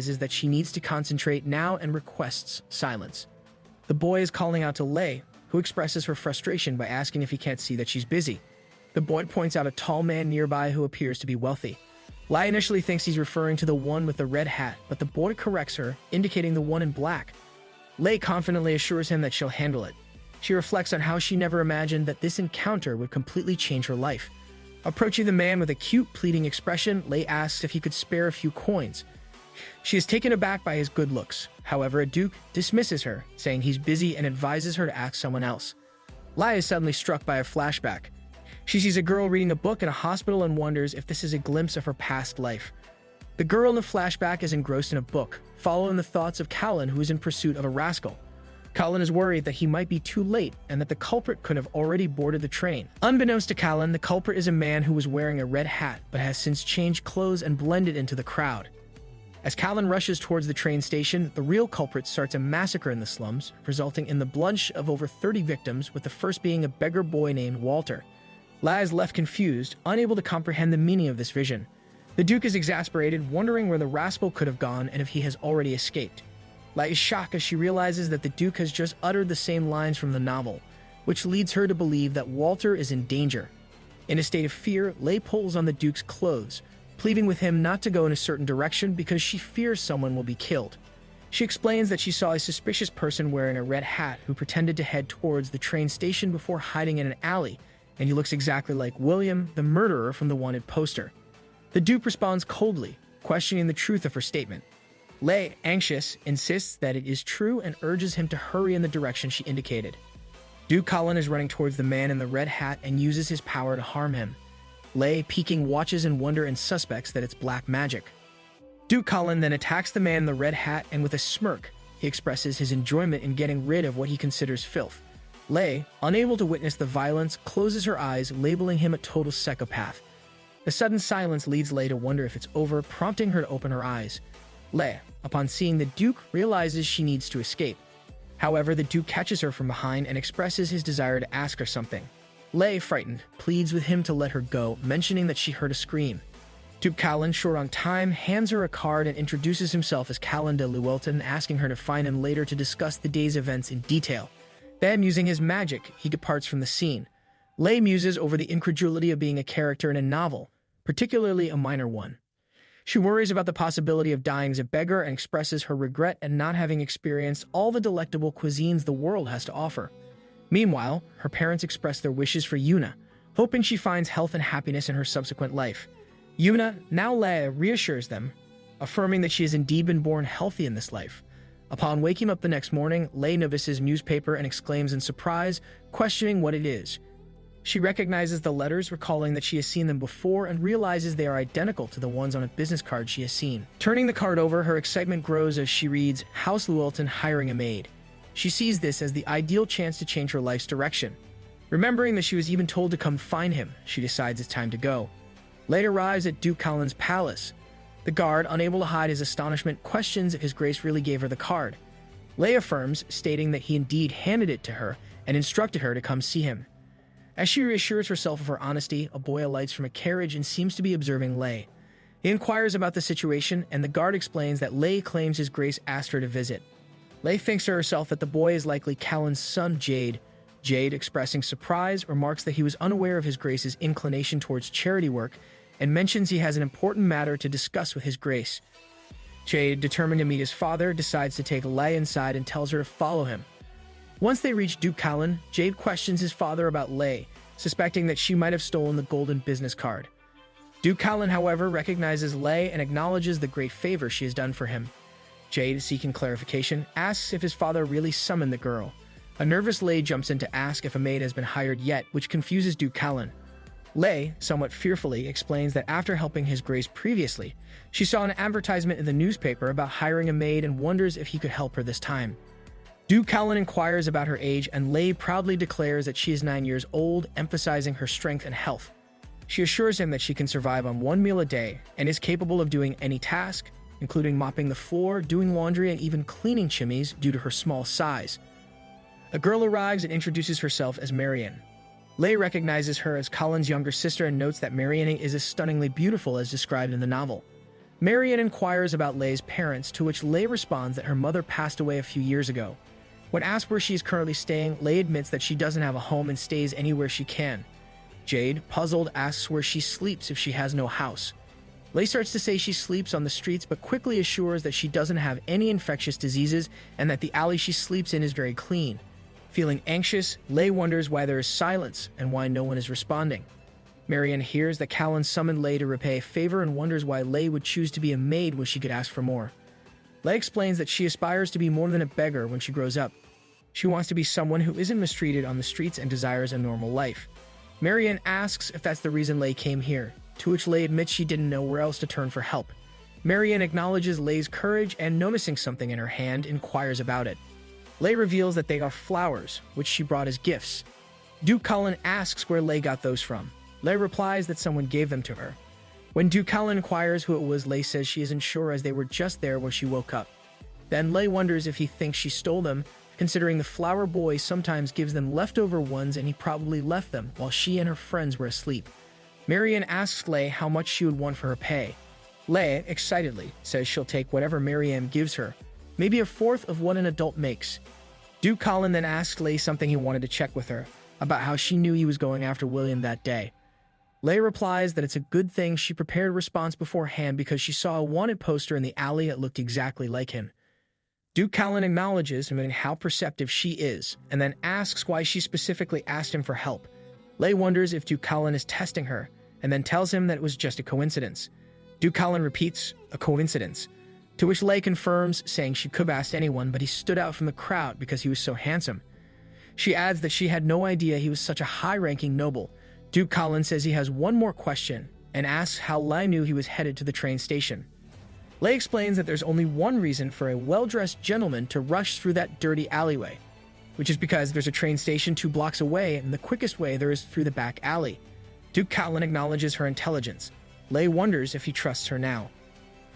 is that she needs to concentrate now and requests silence. The boy is calling out to Lei, who expresses her frustration by asking if he can't see that she's busy. The boy points out a tall man nearby who appears to be wealthy. Lei initially thinks he's referring to the one with the red hat, but the boy corrects her, indicating the one in black. Lei confidently assures him that she'll handle it. She reflects on how she never imagined that this encounter would completely change her life. Approaching the man with a cute, pleading expression, Lei asks if he could spare a few coins. She is taken aback by his good looks. However, a duke dismisses her, saying he's busy and advises her to ask someone else. Lei is suddenly struck by a flashback. She sees a girl reading a book in a hospital and wonders if this is a glimpse of her past life. The girl in the flashback is engrossed in a book, following the thoughts of Callan, who is in pursuit of a rascal. Callan is worried that he might be too late and that the culprit could have already boarded the train. Unbeknownst to Callan, the culprit is a man who was wearing a red hat but has since changed clothes and blended into the crowd. As Callan rushes towards the train station, the real culprit starts a massacre in the slums, resulting in the bloodshed of over 30 victims, with the first being a beggar boy named Walter. Lei is left confused, unable to comprehend the meaning of this vision. The Duke is exasperated, wondering where the rascal could have gone and if he has already escaped. Lei is shocked as she realizes that the Duke has just uttered the same lines from the novel, which leads her to believe that Walter is in danger. In a state of fear, Lei pulls on the Duke's clothes, pleading with him not to go in a certain direction because she fears someone will be killed. She explains that she saw a suspicious person wearing a red hat who pretended to head towards the train station before hiding in an alley, and he looks exactly like William, the murderer from the wanted poster. The Duke responds coldly, questioning the truth of her statement. Lei, anxious, insists that it is true and urges him to hurry in the direction she indicated. Duke Callan is running towards the man in the red hat and uses his power to harm him. Lei, peeking, watches in wonder and suspects that it's black magic. Duke Callan then attacks the man in the red hat, and with a smirk, he expresses his enjoyment in getting rid of what he considers filth. Lei, unable to witness the violence, closes her eyes, labeling him a total psychopath. The sudden silence leads Lei to wonder if it's over, prompting her to open her eyes. Lei, upon seeing the Duke, realizes she needs to escape. However, the Duke catches her from behind and expresses his desire to ask her something. Lei, frightened, pleads with him to let her go, mentioning that she heard a scream. Duke Callan, short on time, hands her a card and introduces himself as Callan de Llewellyn, asking her to find him later to discuss the day's events in detail. Then, using his magic, he departs from the scene. Lei muses over the incredulity of being a character in a novel, particularly a minor one. She worries about the possibility of dying as a beggar and expresses her regret at not having experienced all the delectable cuisines the world has to offer. Meanwhile, her parents express their wishes for Yuna, hoping she finds health and happiness in her subsequent life. Yuna, now Lei, reassures them, affirming that she has indeed been born healthy in this life. Upon waking up the next morning, Lei notices newspaper and exclaims in surprise, questioning what it is. She recognizes the letters, recalling that she has seen them before, and realizes they are identical to the ones on a business card she has seen. Turning the card over, her excitement grows as she reads, House Llewellyn hiring a maid. She sees this as the ideal chance to change her life's direction. Remembering that she was even told to come find him, she decides it's time to go. Lei arrives at Duke Callan's palace. The guard, unable to hide his astonishment, questions if his grace really gave her the card. Lei affirms, stating that he indeed handed it to her and instructed her to come see him. As she reassures herself of her honesty, a boy alights from a carriage and seems to be observing Lei. He inquires about the situation, and the guard explains that Lei claims his grace asked her to visit. Lei thinks to herself that the boy is likely Callan's son, Jade. Jade, expressing surprise, remarks that he was unaware of his grace's inclination towards charity work and mentions he has an important matter to discuss with his grace. Jade, determined to meet his father, decides to take Lei inside and tells her to follow him. Once they reach Duke Callan, Jade questions his father about Lei, suspecting that she might have stolen the golden business card. Duke Callan, however, recognizes Lei and acknowledges the great favor she has done for him. Jade, seeking clarification, asks if his father really summoned the girl. A nervous Lei jumps in to ask if a maid has been hired yet, which confuses Duke Callan. Lei, somewhat fearfully, explains that after helping his grace previously, she saw an advertisement in the newspaper about hiring a maid and wonders if he could help her this time. Duke Callan inquires about her age, and Lei proudly declares that she is 9 years old, emphasizing her strength and health. She assures him that she can survive on 1 meal a day and is capable of doing any task, including mopping the floor, doing laundry, and even cleaning chimneys due to her small size. A girl arrives and introduces herself as Marianne. Lei recognizes her as Callan's younger sister and notes that Marianne is as stunningly beautiful as described in the novel. Marian inquires about Leigh's parents, to which Leigh responds that her mother passed away a few years ago. When asked where she is currently staying, Leigh admits that she doesn't have a home and stays anywhere she can. Jade, puzzled, asks where she sleeps if she has no house. Leigh starts to say she sleeps on the streets, but quickly assures that she doesn't have any infectious diseases and that the alley she sleeps in is very clean. Feeling anxious, Leigh wonders why there is silence and why no one is responding. Marian hears that Callan summoned Leigh to repay a favor and wonders why Leigh would choose to be a maid when she could ask for more. Leigh explains that she aspires to be more than a beggar when she grows up. She wants to be someone who isn't mistreated on the streets and desires a normal life. Marian asks if that's the reason Leigh came here, to which Leigh admits she didn't know where else to turn for help. Marian acknowledges Leigh's courage and, noticing something in her hand, inquires about it. Leigh reveals that they are flowers, which she brought as gifts. Duke Cullen asks where Leigh got those from. Leigh replies that someone gave them to her. When Duke Cullen inquires who it was, Leigh says she isn't sure as they were just there when she woke up. Then Leigh wonders if he thinks she stole them, considering the flower boy sometimes gives them leftover ones and he probably left them while she and her friends were asleep. Marian asks Leigh how much she would want for her pay. Leigh, excitedly, says she'll take whatever Mariam gives her, maybe a fourth of what an adult makes. Duke Cullen then asks Leigh something he wanted to check with her, about how she knew he was going after William that day. Leigh replies that it's a good thing she prepared a response beforehand because she saw a wanted poster in the alley that looked exactly like him. Duke Cullen acknowledges admitting how perceptive she is, and then asks why she specifically asked him for help. Leigh wonders if Duke Cullen is testing her, and then tells him that it was just a coincidence. Duke Cullen repeats, a coincidence, to which Leigh confirms, saying she could have asked anyone, but he stood out from the crowd because he was so handsome. She adds that she had no idea he was such a high-ranking noble. Duke Cullen says he has one more question, and asks how Leigh knew he was headed to the train station. Leigh explains that there's only one reason for a well-dressed gentleman to rush through that dirty alleyway, which is because there's a train station 2 blocks away, and the quickest way there is through the back alley. Duke Cullen acknowledges her intelligence. Leigh wonders if he trusts her now.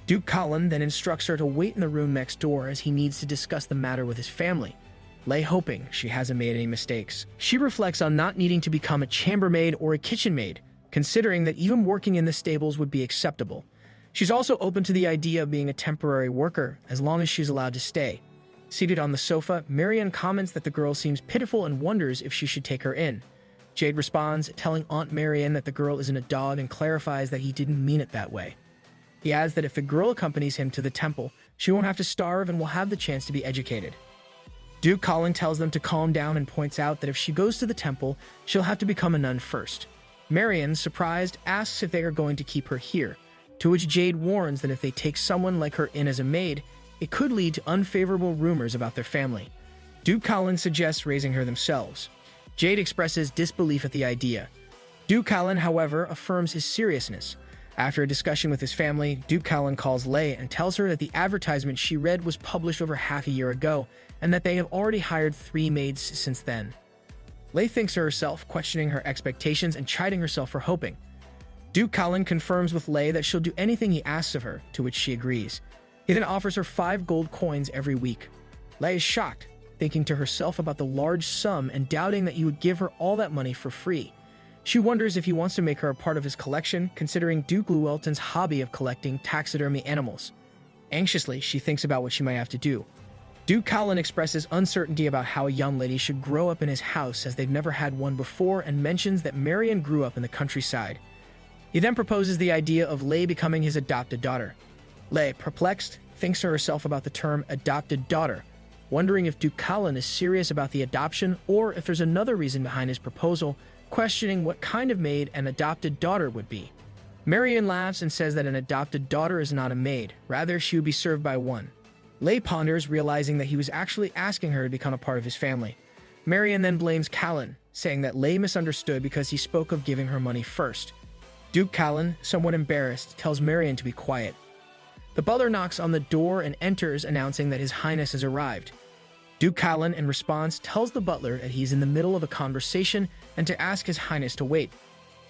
Duke Cullen then instructs her to wait in the room next door as he needs to discuss the matter with his family. Leigh hoping she hasn't made any mistakes. She reflects on not needing to become a chambermaid or a kitchen maid, considering that even working in the stables would be acceptable. She's also open to the idea of being a temporary worker, as long as she's allowed to stay. Seated on the sofa, Marian comments that the girl seems pitiful and wonders if she should take her in. Jade responds, telling Aunt Marian that the girl isn't a dog and clarifies that he didn't mean it that way. He adds that if the girl accompanies him to the temple, she won't have to starve and will have the chance to be educated. Duke Cullen tells them to calm down and points out that if she goes to the temple, she'll have to become a nun first. Marian, surprised, asks if they are going to keep her here, to which Jade warns that if they take someone like her in as a maid, it could lead to unfavorable rumors about their family. Duke Cullen suggests raising her themselves. Jade expresses disbelief at the idea. Duke Cullen, however, affirms his seriousness. After a discussion with his family, Duke Cullen calls Leigh and tells her that the advertisement she read was published over half a year ago, and that they have already hired 3 maids since then. Leigh thinks to herself, questioning her expectations and chiding herself for hoping. Duke Cullen confirms with Leigh that she'll do anything he asks of her, to which she agrees. He then offers her 5 gold coins every week. Leigh is shocked, thinking to herself about the large sum and doubting that he would give her all that money for free. She wonders if he wants to make her a part of his collection, considering Duke Llewellyn's hobby of collecting taxidermy animals. Anxiously, she thinks about what she might have to do. Duke Cullen expresses uncertainty about how a young lady should grow up in his house as they've never had one before and mentions that Marian grew up in the countryside. He then proposes the idea of Leigh becoming his adopted daughter. Leigh, perplexed, thinks to herself about the term adopted daughter, wondering if Duke Cullen is serious about the adoption or if there's another reason behind his proposal, questioning what kind of maid an adopted daughter would be. Marian laughs and says that an adopted daughter is not a maid, rather she would be served by one. Leigh ponders, realizing that he was actually asking her to become a part of his family. Marian then blames Cullen, saying that Leigh misunderstood because he spoke of giving her money first. Duke Cullen, somewhat embarrassed, tells Marian to be quiet. The butler knocks on the door and enters, announcing that His Highness has arrived. Duke Cullen, in response, tells the butler that he's in the middle of a conversation and to ask His Highness to wait.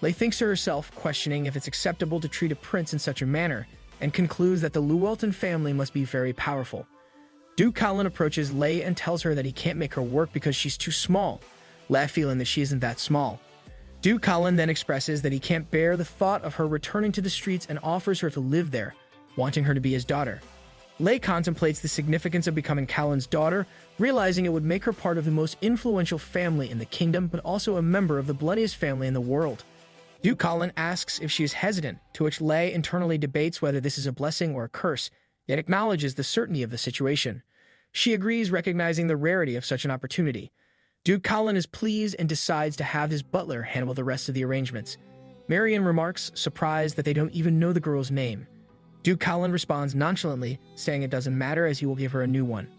Leigh thinks to herself, questioning if it's acceptable to treat a prince in such a manner, and concludes that the Llewellyn family must be very powerful. Duke Cullen approaches Leigh and tells her that he can't make her work because she's too small, Leigh feeling that she isn't that small. Duke Cullen then expresses that he can't bear the thought of her returning to the streets and offers her to live there, wanting her to be his daughter. Lei contemplates the significance of becoming Callan's daughter, realizing it would make her part of the most influential family in the kingdom, but also a member of the bloodiest family in the world. Duke Callan asks if she is hesitant, to which Lei internally debates whether this is a blessing or a curse, yet acknowledges the certainty of the situation. She agrees, recognizing the rarity of such an opportunity. Duke Callan is pleased and decides to have his butler handle the rest of the arrangements. Marion remarks, surprised that they don't even know the girl's name. Duke Callan responds nonchalantly, saying it doesn't matter as he will give her a new one.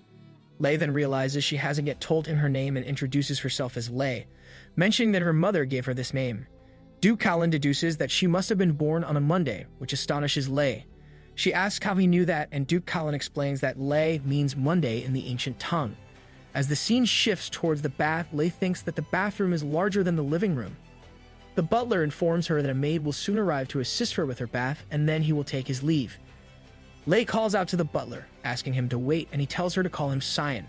Lei then realizes she hasn't yet told him her name and introduces herself as Lei, mentioning that her mother gave her this name. Duke Callan deduces that she must have been born on a Monday, which astonishes Lei. She asks how he knew that, and Duke Callan explains that Lei means Monday in the ancient tongue. As the scene shifts towards the bath, Lei thinks that the bathroom is larger than the living room. The butler informs her that a maid will soon arrive to assist her with her bath, and then he will take his leave. Lei calls out to the butler, asking him to wait, and he tells her to call him Cyan.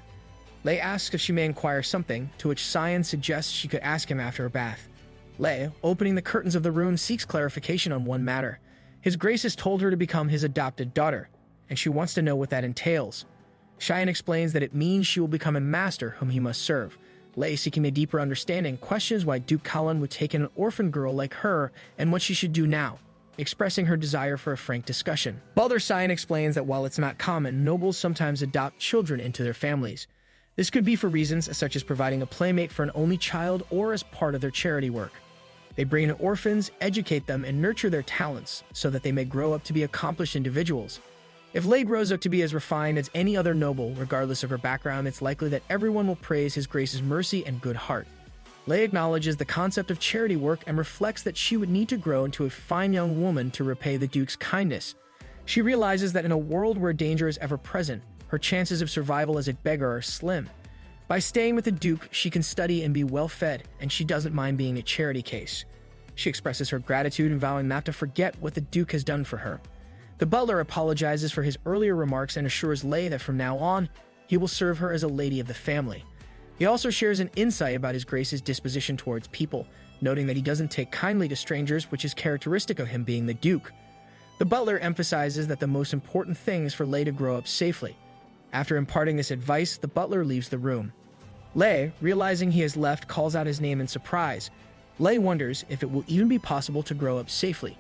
Lei asks if she may inquire something, to which Cyan suggests she could ask him after her bath. Lei, opening the curtains of the room, seeks clarification on one matter. His Grace has told her to become his adopted daughter, and she wants to know what that entails. Cyan explains that it means she will become a master whom he must serve. Lei, seeking a deeper understanding, questions why Duke Callan would take in an orphan girl like her and what she should do now, expressing her desire for a frank discussion. Butler Cyan explains that while it's not common, nobles sometimes adopt children into their families. This could be for reasons such as providing a playmate for an only child or as part of their charity work. They bring in orphans, educate them, and nurture their talents so that they may grow up to be accomplished individuals. If Lei grows up to be as refined as any other noble, regardless of her background, it's likely that everyone will praise His Grace's mercy and good heart. Lei acknowledges the concept of charity work and reflects that she would need to grow into a fine young woman to repay the Duke's kindness. She realizes that in a world where danger is ever present, her chances of survival as a beggar are slim. By staying with the Duke, she can study and be well-fed, and she doesn't mind being a charity case. She expresses her gratitude and vowing not to forget what the Duke has done for her. The butler apologizes for his earlier remarks and assures Lei that from now on, he will serve her as a lady of the family. He also shares an insight about His Grace's disposition towards people, noting that he doesn't take kindly to strangers, which is characteristic of him being the Duke. The butler emphasizes that the most important thing is for Lei to grow up safely. After imparting this advice, the butler leaves the room. Lei, realizing he has left, calls out his name in surprise. Lei wonders if it will even be possible to grow up safely.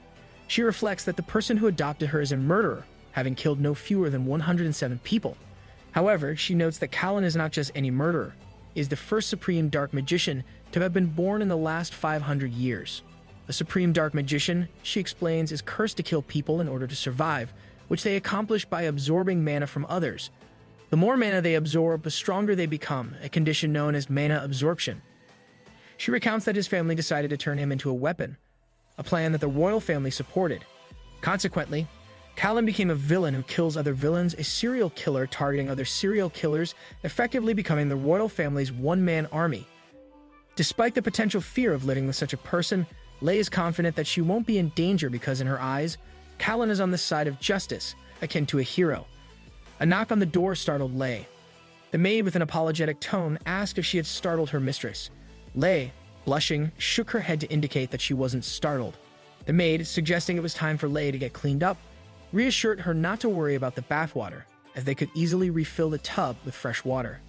She reflects that the person who adopted her is a murderer, having killed no fewer than 107 people. However, she notes that Callan is not just any murderer. He is the first Supreme Dark Magician to have been born in the last 500 years. A Supreme Dark Magician, she explains, is cursed to kill people in order to survive, which they accomplish by absorbing mana from others. The more mana they absorb, the stronger they become, a condition known as mana absorption. She recounts that his family decided to turn him into a weapon, a plan that the royal family supported. Consequently, Callan became a villain who kills other villains, a serial killer targeting other serial killers, effectively becoming the royal family's one-man army. Despite the potential fear of living with such a person, Lei is confident that she won't be in danger because in her eyes, Callan is on the side of justice, akin to a hero. A knock on the door startled Lei. The maid, with an apologetic tone, asked if she had startled her mistress. Lei, blushing, shook her head to indicate that she wasn't startled. The maid, suggesting it was time for Lei to get cleaned up, reassured her not to worry about the bathwater, as they could easily refill the tub with fresh water.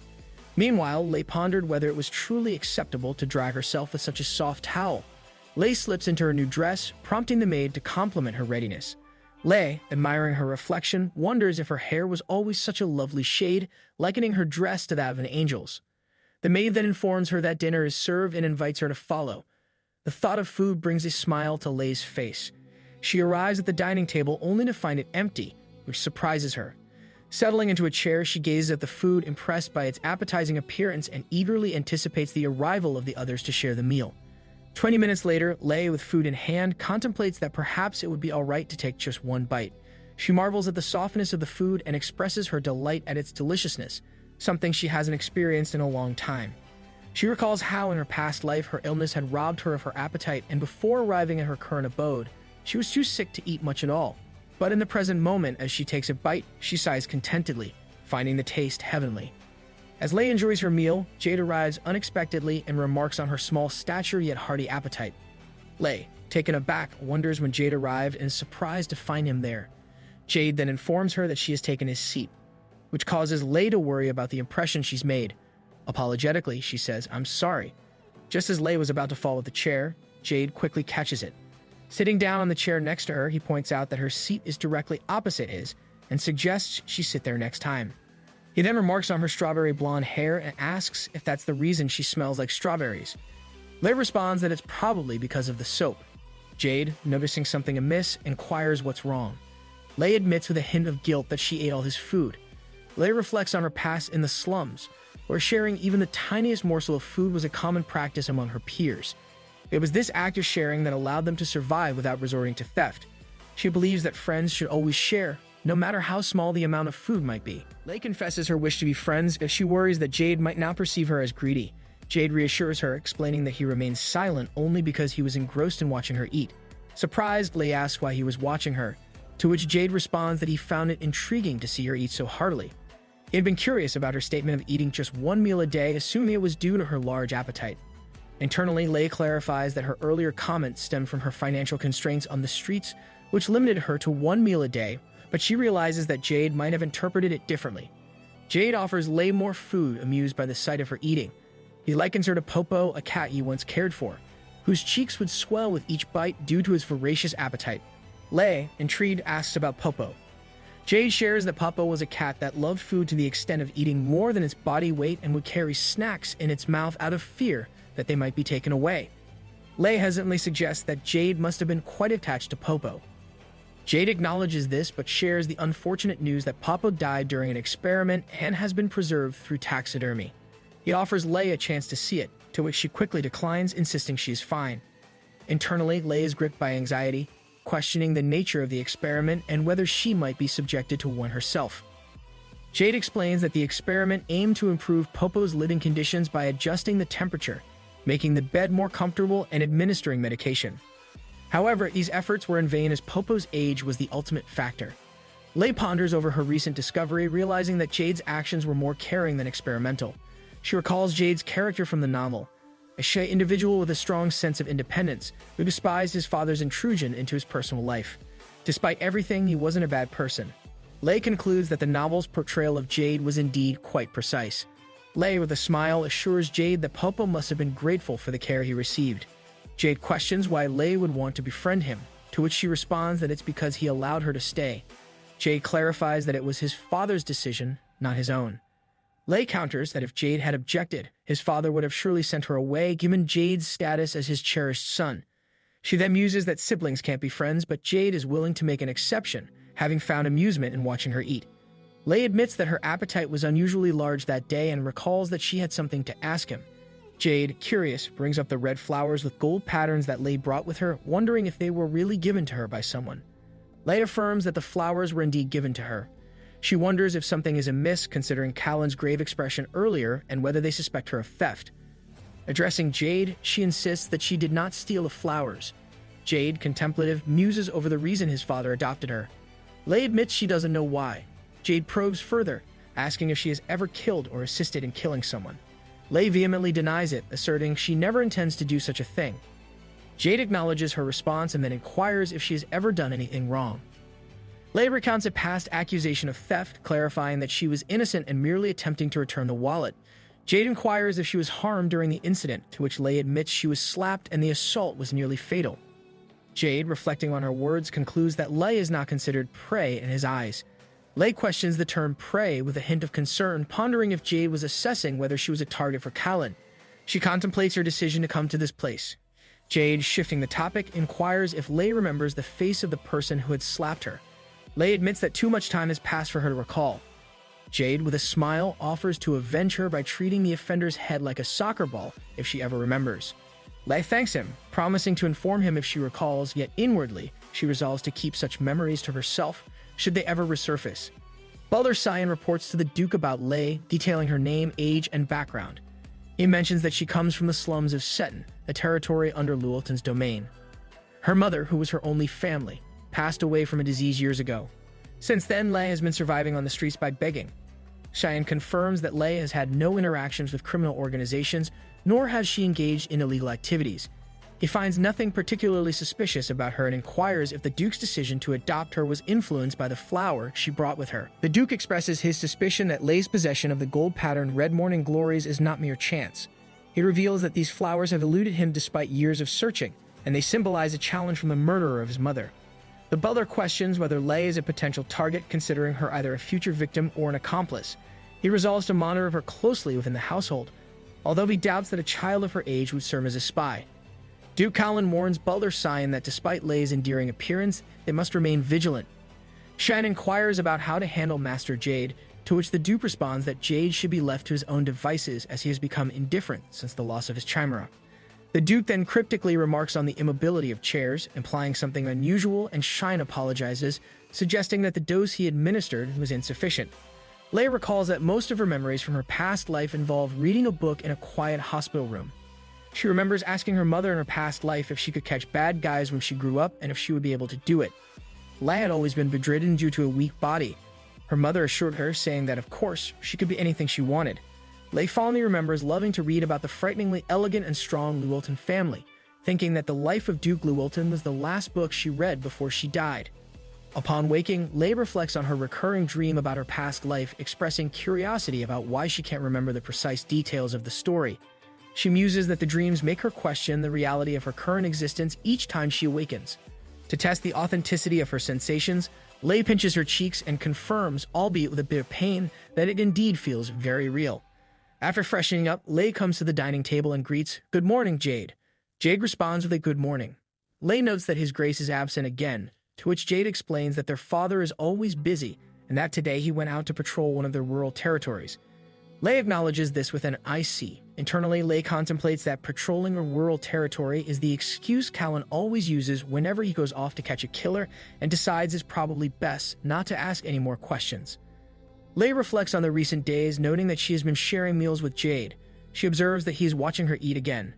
Meanwhile, Lei pondered whether it was truly acceptable to dry herself with such a soft towel. Lei slips into her new dress, prompting the maid to compliment her readiness. Lei, admiring her reflection, wonders if her hair was always such a lovely shade, likening her dress to that of an angel's. The maid then informs her that dinner is served and invites her to follow. The thought of food brings a smile to Lei's face. She arrives at the dining table only to find it empty, which surprises her. Settling into a chair, she gazes at the food, impressed by its appetizing appearance, and eagerly anticipates the arrival of the others to share the meal. 20 minutes later, Lei, with food in hand, contemplates that perhaps it would be all right to take just one bite. She marvels at the softness of the food and expresses her delight at its deliciousness, something she hasn't experienced in a long time. She recalls how in her past life her illness had robbed her of her appetite, and before arriving at her current abode, she was too sick to eat much at all. But in the present moment, as she takes a bite, she sighs contentedly, finding the taste heavenly. As Lei enjoys her meal, Jade arrives unexpectedly and remarks on her small stature yet hearty appetite. Lei, taken aback, wonders when Jade arrived and is surprised to find him there. Jade then informs her that she has taken his seat, which causes Lei to worry about the impression she's made. Apologetically, she says, "I'm sorry." Just as Lei was about to fall with the chair, Jade quickly catches it. Sitting down on the chair next to her, he points out that her seat is directly opposite his and suggests she sit there next time. He then remarks on her strawberry blonde hair and asks if that's the reason she smells like strawberries. Lei responds that it's probably because of the soap. Jade, noticing something amiss, inquires what's wrong. Lei admits with a hint of guilt that she ate all his food. Lei reflects on her past in the slums, where sharing even the tiniest morsel of food was a common practice among her peers. It was this act of sharing that allowed them to survive without resorting to theft. She believes that friends should always share, no matter how small the amount of food might be. Lei confesses her wish to be friends as she worries that Jade might now perceive her as greedy. Jade reassures her, explaining that he remains silent only because he was engrossed in watching her eat. Surprised, Lei asks why he was watching her, to which Jade responds that he found it intriguing to see her eat so heartily. He had been curious about her statement of eating just one meal a day, assuming it was due to her large appetite. Internally, Lei clarifies that her earlier comments stemmed from her financial constraints on the streets, which limited her to one meal a day, but she realizes that Jade might have interpreted it differently. Jade offers Lei more food, amused by the sight of her eating. He likens her to Popo, a cat he once cared for, whose cheeks would swell with each bite due to his voracious appetite. Lei, intrigued, asks about Popo. Jade shares that Popo was a cat that loved food to the extent of eating more than its body weight and would carry snacks in its mouth out of fear that they might be taken away. Lei hesitantly suggests that Jade must have been quite attached to Popo. Jade acknowledges this but shares the unfortunate news that Popo died during an experiment and has been preserved through taxidermy. He offers Lei a chance to see it, to which she quickly declines, insisting she is fine. Internally, Lei is gripped by anxiety, questioning the nature of the experiment and whether she might be subjected to one herself. Jade explains that the experiment aimed to improve Popo's living conditions by adjusting the temperature, making the bed more comfortable, and administering medication. However, these efforts were in vain as Popo's age was the ultimate factor. Lei ponders over her recent discovery, realizing that Jade's actions were more caring than experimental. She recalls Jade's character from the novel, a shy individual with a strong sense of independence who despised his father's intrusion into his personal life. Despite everything, he wasn't a bad person. Lei concludes that the novel's portrayal of Jade was indeed quite precise. Lei, with a smile, assures Jade that Popo must have been grateful for the care he received. Jade questions why Lei would want to befriend him, to which she responds that it's because he allowed her to stay. Jade clarifies that it was his father's decision, not his own. Lei counters that if Jade had objected, his father would have surely sent her away, given Jade's status as his cherished son. She then muses that siblings can't be friends, but Jade is willing to make an exception, having found amusement in watching her eat. Lei admits that her appetite was unusually large that day and recalls that she had something to ask him. Jade, curious, brings up the red flowers with gold patterns that Lei brought with her, wondering if they were really given to her by someone. Lei affirms that the flowers were indeed given to her. She wonders if something is amiss considering Callan's grave expression earlier and whether they suspect her of theft. Addressing Jade, she insists that she did not steal the flowers. Jade, contemplative, muses over the reason his father adopted her. Lei admits she doesn't know why. Jade probes further, asking if she has ever killed or assisted in killing someone. Lei vehemently denies it, asserting she never intends to do such a thing. Jade acknowledges her response and then inquires if she has ever done anything wrong. Lei recounts a past accusation of theft, clarifying that she was innocent and merely attempting to return the wallet. Jade inquires if she was harmed during the incident, to which Lei admits she was slapped and the assault was nearly fatal. Jade, reflecting on her words, concludes that Lei is not considered prey in his eyes. Lei questions the term prey with a hint of concern, pondering if Jade was assessing whether she was a target for Callan. She contemplates her decision to come to this place. Jade, shifting the topic, inquires if Lei remembers the face of the person who had slapped her. Lei admits that too much time has passed for her to recall. Jade, with a smile, offers to avenge her by treating the offender's head like a soccer ball if she ever remembers. Lei thanks him, promising to inform him if she recalls, yet inwardly, she resolves to keep such memories to herself should they ever resurface. Butler Cyan reports to the Duke about Lei, detailing her name, age, and background. He mentions that she comes from the slums of Seton, a territory under Llewellyn's domain. Her mother, who was her only family, passed away from a disease years ago. Since then, Lei has been surviving on the streets by begging. Cheyenne confirms that Lei has had no interactions with criminal organizations, nor has she engaged in illegal activities. He finds nothing particularly suspicious about her and inquires if the Duke's decision to adopt her was influenced by the flower she brought with her. The Duke expresses his suspicion that Lei's possession of the gold-patterned red morning glories is not mere chance. He reveals that these flowers have eluded him despite years of searching, and they symbolize a challenge from the murderer of his mother. The butler questions whether Lei is a potential target, considering her either a future victim or an accomplice. He resolves to monitor her closely within the household, although he doubts that a child of her age would serve as a spy. Duke Callan warns Butler Cyan that despite Lei's endearing appearance, they must remain vigilant. Shan inquires about how to handle Master Jade, to which the Duke responds that Jade should be left to his own devices as he has become indifferent since the loss of his chimera. The Duke then cryptically remarks on the immobility of chairs, implying something unusual, and Shine apologizes, suggesting that the dose he administered was insufficient. Lei recalls that most of her memories from her past life involve reading a book in a quiet hospital room. She remembers asking her mother in her past life if she could catch bad guys when she grew up and if she would be able to do it. Lei had always been bedridden due to a weak body. Her mother assured her, saying that of course, she could be anything she wanted. Lei fondly remembers loving to read about the frighteningly elegant and strong Llewellyn family, thinking that The Life of Duke Llewellyn was the last book she read before she died. Upon waking, Lei reflects on her recurring dream about her past life, expressing curiosity about why she can't remember the precise details of the story. She muses that the dreams make her question the reality of her current existence each time she awakens. To test the authenticity of her sensations, Lei pinches her cheeks and confirms, albeit with a bit of pain, that it indeed feels very real. After freshening up, Lei comes to the dining table and greets, "Good morning, Jade." Jade responds with a good morning. Lei notes that his grace is absent again, to which Jade explains that their father is always busy and that today he went out to patrol one of their rural territories. Lei acknowledges this with an "I see." Internally, Lei contemplates that patrolling a rural territory is the excuse Callan always uses whenever he goes off to catch a killer and decides it's probably best not to ask any more questions. Lei reflects on the recent days, noting that she has been sharing meals with Jade. She observes that he is watching her eat again.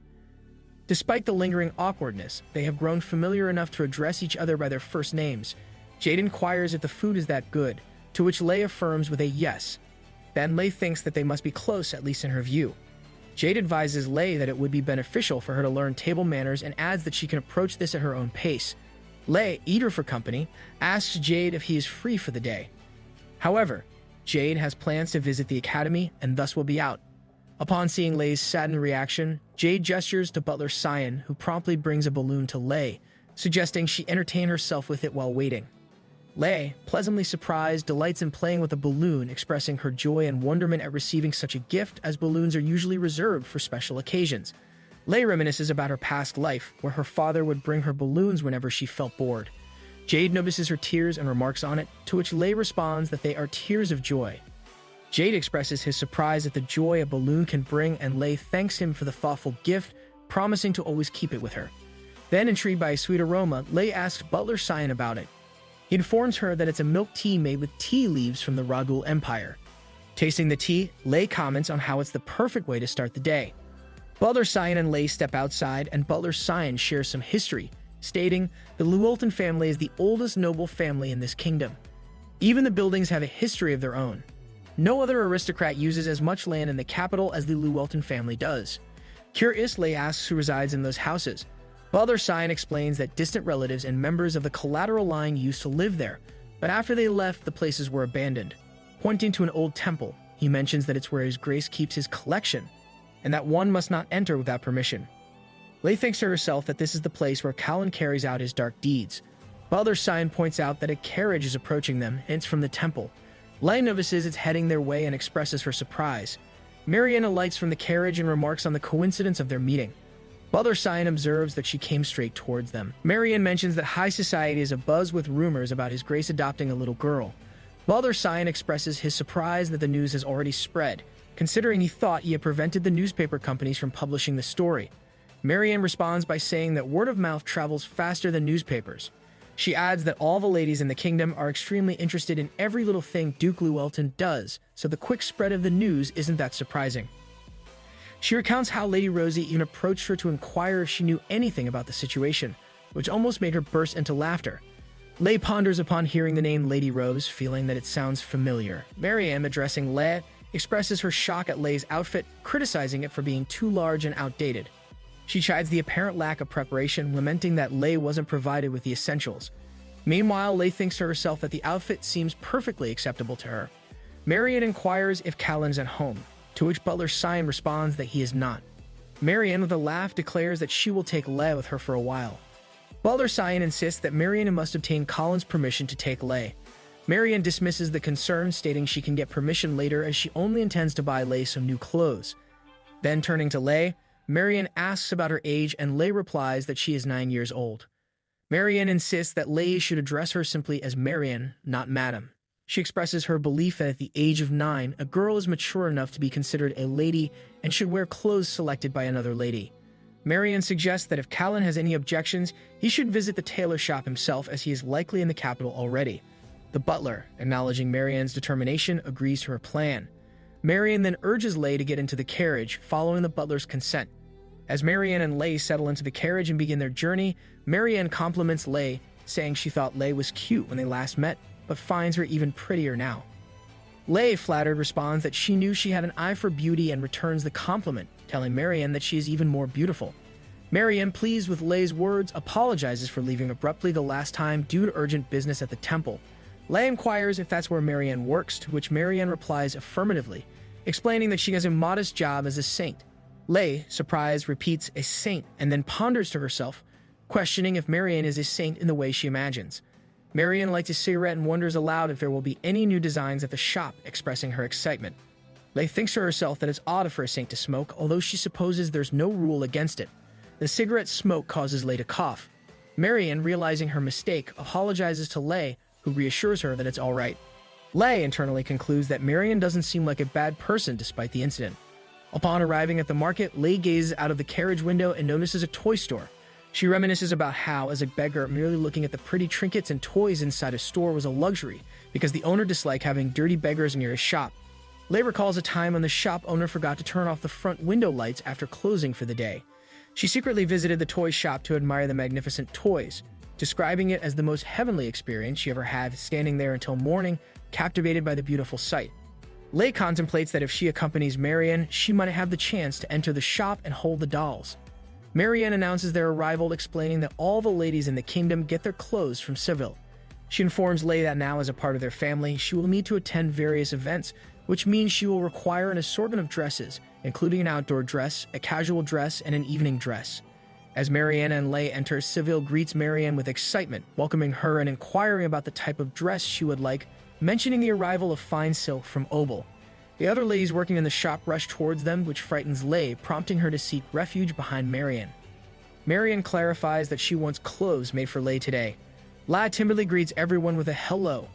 Despite the lingering awkwardness, they have grown familiar enough to address each other by their first names. Jade inquires if the food is that good, to which Lei affirms with a yes. Then Lei thinks that they must be close, at least in her view. Jade advises Lei that it would be beneficial for her to learn table manners and adds that she can approach this at her own pace. Lei, eager for company, asks Jade if he is free for the day. However, Jade has plans to visit the academy and thus will be out. Upon seeing Lei's saddened reaction, Jade gestures to Butler Cyan, who promptly brings a balloon to Lei, suggesting she entertain herself with it while waiting. Lei, pleasantly surprised, delights in playing with a balloon, expressing her joy and wonderment at receiving such a gift, as balloons are usually reserved for special occasions. Lei reminisces about her past life, where her father would bring her balloons whenever she felt bored. Jade notices her tears and remarks on it, to which Lei responds that they are tears of joy. Jade expresses his surprise at the joy a balloon can bring, and Lei thanks him for the thoughtful gift, promising to always keep it with her. Then, intrigued by a sweet aroma, Lei asks Butler Cyan about it. He informs her that it's a milk tea made with tea leaves from the Ragul Empire. Tasting the tea, Lei comments on how it's the perfect way to start the day. Butler Cyan and Lei step outside, and Butler Cyan shares some history, stating, "The Llewellyn family is the oldest noble family in this kingdom. Even the buildings have a history of their own. No other aristocrat uses as much land in the capital as the Llewellyn family does." Curious, Lei asks who resides in those houses. Butler Cyan explains that distant relatives and members of the collateral line used to live there, but after they left, the places were abandoned. Pointing to an old temple, he mentions that it's where His Grace keeps his collection, and that one must not enter without permission. Lei thinks to herself that this is the place where Callan carries out his dark deeds. Butler Cyan points out that a carriage is approaching them, and it's from the temple. Lei notices it's heading their way and expresses her surprise. Marianne alights from the carriage and remarks on the coincidence of their meeting. Butler Cyan observes that she came straight towards them. Marianne mentions that high society is abuzz with rumors about His Grace adopting a little girl. Butler Cyan expresses his surprise that the news has already spread, considering he thought he had prevented the newspaper companies from publishing the story. Marianne responds by saying that word of mouth travels faster than newspapers. She adds that all the ladies in the kingdom are extremely interested in every little thing Duke Llewellyn does, so the quick spread of the news isn't that surprising. She recounts how Lady Rosie even approached her to inquire if she knew anything about the situation, which almost made her burst into laughter. Lei ponders upon hearing the name Lady Rose, feeling that it sounds familiar. Marianne, addressing Lei, expresses her shock at Lei's outfit, criticizing it for being too large and outdated. She chides the apparent lack of preparation, lamenting that Lei wasn't provided with the essentials. Meanwhile, Lei thinks to herself that the outfit seems perfectly acceptable to her. Marian inquires if Callan's at home, to which butler Cyan responds that he is not. Marian, with a laugh, declares that she will take Lei with her for a while. Butler Cyan insists that Marian must obtain Callan's permission to take Lei. Marian dismisses the concern, stating she can get permission later as she only intends to buy Lei some new clothes. Then turning to Lei, Marian asks about her age and Lei replies that she is 9 years old. Marian insists that Lei should address her simply as Marian, not Madam. She expresses her belief that at the age of 9, a girl is mature enough to be considered a lady and should wear clothes selected by another lady. Marian suggests that if Callan has any objections, he should visit the tailor shop himself as he is likely in the capital already. The butler, acknowledging Marian's determination, agrees to her plan. Marian then urges Lei to get into the carriage, following the butler's consent. As Marian and Lei settle into the carriage and begin their journey, Marian compliments Lei, saying she thought Lei was cute when they last met, but finds her even prettier now. Lei, flattered, responds that she knew she had an eye for beauty and returns the compliment, telling Marian that she is even more beautiful. Marian, pleased with Lei's words, apologizes for leaving abruptly the last time due to urgent business at the temple. Lei inquires if that's where Marian works, to which Marian replies affirmatively, explaining that she has a modest job as a saint. Lei, surprised, repeats a saint and then ponders to herself, questioning if Marian is a saint in the way she imagines. Marian lights a cigarette and wonders aloud if there will be any new designs at the shop, expressing her excitement. Lei thinks to herself that it's odd for a saint to smoke, although she supposes there's no rule against it. The cigarette smoke causes Lei to cough. Marian, realizing her mistake, apologizes to Lei, who reassures her that it's all right. Lei internally concludes that Marian doesn't seem like a bad person despite the incident. Upon arriving at the market, Lei gazes out of the carriage window and notices a toy store. She reminisces about how, as a beggar, merely looking at the pretty trinkets and toys inside a store was a luxury, because the owner disliked having dirty beggars near his shop. Lei recalls a time when the shop owner forgot to turn off the front window lights after closing for the day. She secretly visited the toy shop to admire the magnificent toys, describing it as the most heavenly experience she ever had, standing there until morning, captivated by the beautiful sight. Lei contemplates that if she accompanies Marian, she might have the chance to enter the shop and hold the dolls. Marian announces their arrival, explaining that all the ladies in the kingdom get their clothes from Seville. She informs Lei that now, as a part of their family, she will need to attend various events, which means she will require an assortment of dresses, including an outdoor dress, a casual dress, and an evening dress. As Marian and Lei enter, Seville greets Marian with excitement, welcoming her and inquiring about the type of dress she would like, mentioning the arrival of fine silk from Obel. The other ladies working in the shop rush towards them, which frightens Lei, prompting her to seek refuge behind Marian. Marian clarifies that she wants clothes made for Lei today. Lei timidly greets everyone with a hello,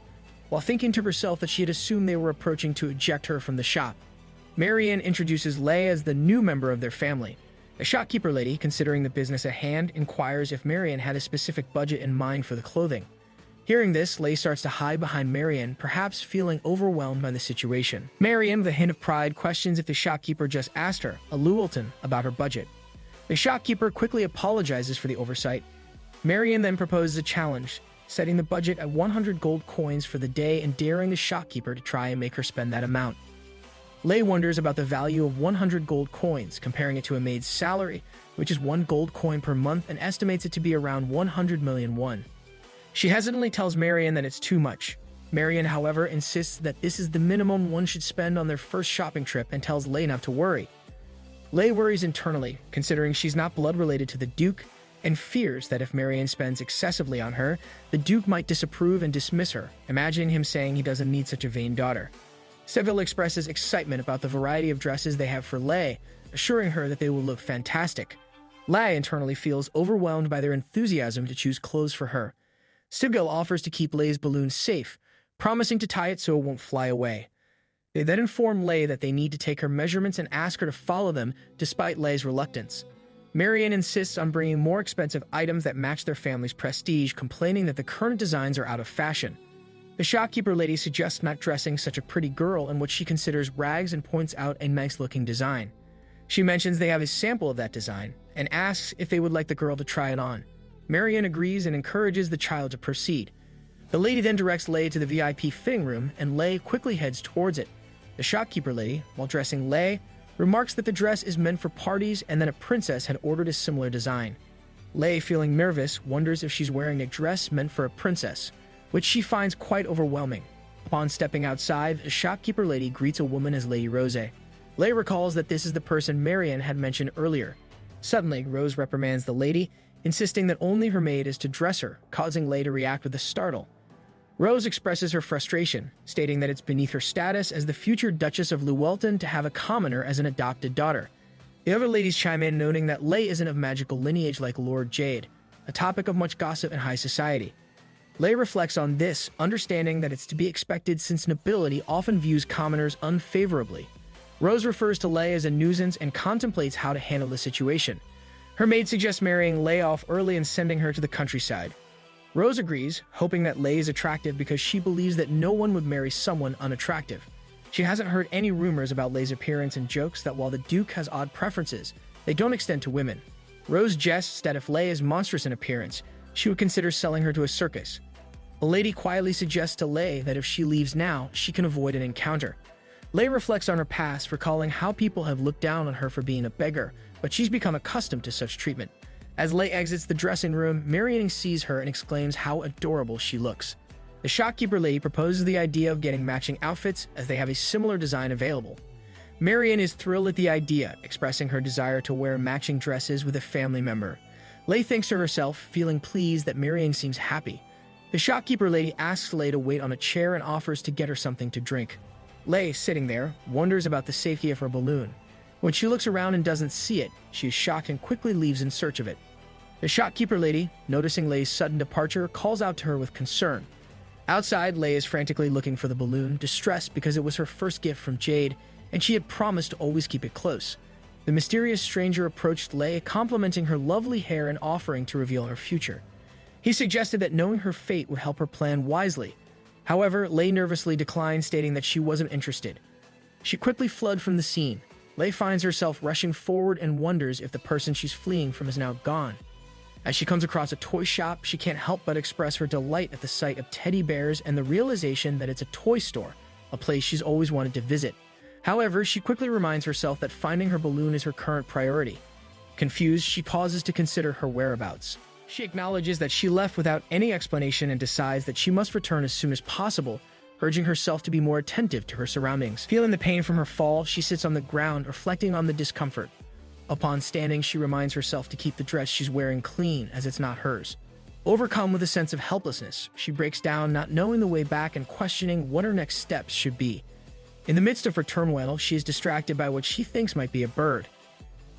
while thinking to herself that she had assumed they were approaching to eject her from the shop. Marian introduces Lei as the new member of their family. A shopkeeper lady, considering the business at hand, inquires if Marian had a specific budget in mind for the clothing. Hearing this, Lei starts to hide behind Marian, perhaps feeling overwhelmed by the situation. Marian, with a hint of pride, questions if the shopkeeper just asked her, a Llewellyn, about her budget. The shopkeeper quickly apologizes for the oversight. Marian then proposes a challenge, setting the budget at 100 gold coins for the day and daring the shopkeeper to try and make her spend that amount. Lei wonders about the value of 100 gold coins, comparing it to a maid's salary, which is 1 gold coin per month, and estimates it to be around 100 million won. She hesitantly tells Marian that it's too much. Marian, however, insists that this is the minimum one should spend on their first shopping trip and tells Lei not to worry. Lei worries internally, considering she's not blood related to the Duke, and fears that if Marian spends excessively on her, the Duke might disapprove and dismiss her, imagining him saying he doesn't need such a vain daughter. Seville expresses excitement about the variety of dresses they have for Lei, assuring her that they will look fantastic. Lei internally feels overwhelmed by their enthusiasm to choose clothes for her. Seville offers to keep Lei's balloon safe, promising to tie it so it won't fly away. They then inform Lei that they need to take her measurements and ask her to follow them, despite Lei's reluctance. Marian insists on bringing more expensive items that match their family's prestige, complaining that the current designs are out of fashion. The shopkeeper lady suggests not dressing such a pretty girl in what she considers rags and points out a nice-looking design. She mentions they have a sample of that design, and asks if they would like the girl to try it on. Marian agrees and encourages the child to proceed. The lady then directs Lei to the VIP fitting room, and Lei quickly heads towards it. The shopkeeper lady, while dressing Lei, remarks that the dress is meant for parties and that a princess had ordered a similar design. Lei, feeling nervous, wonders if she's wearing a dress meant for a princess, which she finds quite overwhelming. Upon stepping outside, a shopkeeper lady greets a woman as Lady Rose. Lei recalls that this is the person Marianne had mentioned earlier. Suddenly, Rose reprimands the lady, insisting that only her maid is to dress her, causing Lei to react with a startle. Rose expresses her frustration, stating that it's beneath her status as the future Duchess of Llewellyn to have a commoner as an adopted daughter. The other ladies chime in, noting that Lei isn't of magical lineage like Lord Jade, a topic of much gossip in high society. Lei reflects on this, understanding that it's to be expected since nobility often views commoners unfavorably. Rose refers to Lei as a nuisance and contemplates how to handle the situation. Her maid suggests marrying Lei off early and sending her to the countryside. Rose agrees, hoping that Lei is attractive because she believes that no one would marry someone unattractive. She hasn't heard any rumors about Lei's appearance and jokes that while the Duke has odd preferences, they don't extend to women. Rose jests that if Lei is monstrous in appearance, she would consider selling her to a circus. A lady quietly suggests to Lei that if she leaves now, she can avoid an encounter. Lei reflects on her past, recalling how people have looked down on her for being a beggar, but she's become accustomed to such treatment. As Lei exits the dressing room, Marianne sees her and exclaims how adorable she looks. The shopkeeper lady proposes the idea of getting matching outfits as they have a similar design available. Marianne is thrilled at the idea, expressing her desire to wear matching dresses with a family member. Lei thinks to herself, feeling pleased that Marianne seems happy. The shopkeeper lady asks Lei to wait on a chair and offers to get her something to drink. Lei, sitting there, wonders about the safety of her balloon. When she looks around and doesn't see it, she is shocked and quickly leaves in search of it. The shopkeeper lady, noticing Lei's sudden departure, calls out to her with concern. Outside, Lei is frantically looking for the balloon, distressed because it was her first gift from Jade, and she had promised to always keep it close. The mysterious stranger approached Lei, complimenting her lovely hair and offering to reveal her future. He suggested that knowing her fate would help her plan wisely. However, Lei nervously declined, stating that she wasn't interested. She quickly fled from the scene. Lei finds herself rushing forward and wonders if the person she's fleeing from is now gone. As she comes across a toy shop, she can't help but express her delight at the sight of teddy bears and the realization that it's a toy store, a place she's always wanted to visit. However, she quickly reminds herself that finding her balloon is her current priority. Confused, she pauses to consider her whereabouts. She acknowledges that she left without any explanation and decides that she must return as soon as possible, urging herself to be more attentive to her surroundings. Feeling the pain from her fall, she sits on the ground, reflecting on the discomfort. Upon standing, she reminds herself to keep the dress she's wearing clean, as it's not hers. Overcome with a sense of helplessness, she breaks down, not knowing the way back and questioning what her next steps should be. In the midst of her turmoil, she is distracted by what she thinks might be a bird.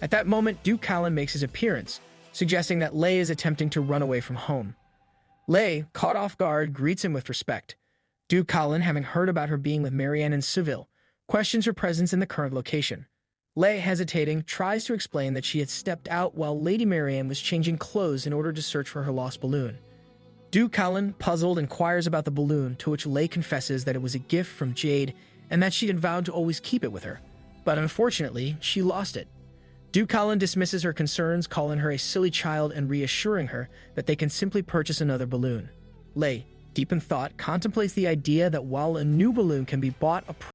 At that moment, Duke Callan makes his appearance, suggesting that Lei is attempting to run away from home. Lei, caught off guard, greets him with respect. Duke Callan, having heard about her being with Marianne in Seville, questions her presence in the current location. Lei, hesitating, tries to explain that she had stepped out while Lady Marianne was changing clothes in order to search for her lost balloon. Duke Callan, puzzled, inquires about the balloon, to which Lei confesses that it was a gift from Jade and that she had vowed to always keep it with her. But unfortunately, she lost it. Duke Callan dismisses her concerns, calling her a silly child and reassuring her that they can simply purchase another balloon. Lei, deep in thought, contemplates the idea that while a new balloon can be bought, a